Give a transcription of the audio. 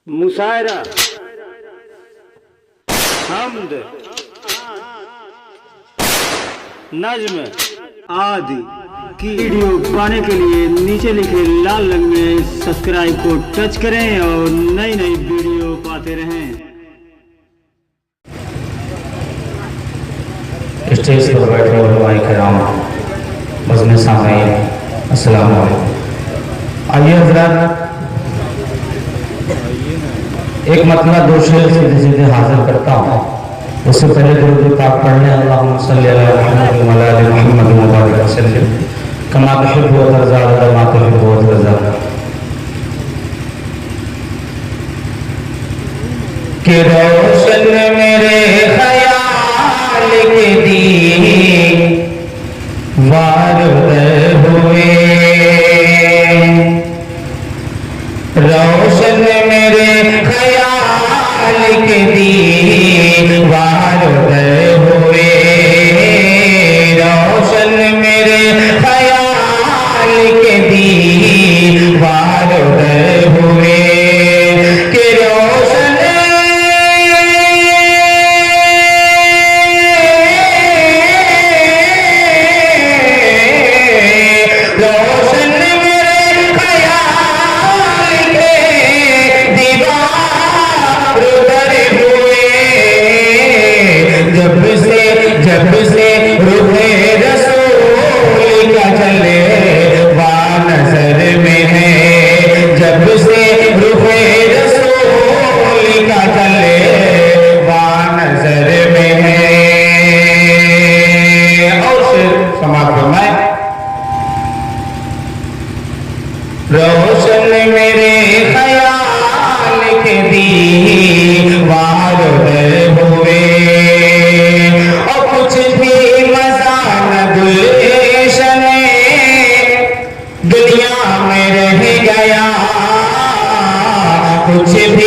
मुशायरा, हम्द, नज्म आदि की वीडियो पाने के लिए नीचे लिखे लाल रंग में सब्सक्राइब को टच करें और नई नई वीडियो पाते रहें। स्टेज पर बैठे उलमाए किराम, मज़्मे सामीन, अस्सलाम वालेकुम। आइए हज़रात, एक मतलब दो शेर सीधे सीधे हाजिर करता हूँ। उससे पहले दुरूद पाक पढ़ने अल्लाहुम्मा सल्ली अला मुहम्मद व अला आलि मुहम्मद व बारिक वसल्लिम कमा तुहिब्बु व तर्ज़ा व मा तुहिब्बु व तर्ज़ा। कि रोशन मेरे ख्याल के दीवार हुए, रोशन मेरे ख्याल के दीवार हुए, रोशन मेरे ख्याल के दीवार हुए, कि रोशन रोशन मेरे ख्याल के दीवार हुए, जब से रुखे रसूल का चले वहाँ नजर में है, जब से रुखे रसूल का चले वहाँ नजर में है। और फिर समाप्त फरमाए, रोशन मेरे ख्याल के दीवार हुए, और कुछ भी मजा न गुलशन दुनिया में रह गया, कुछ भी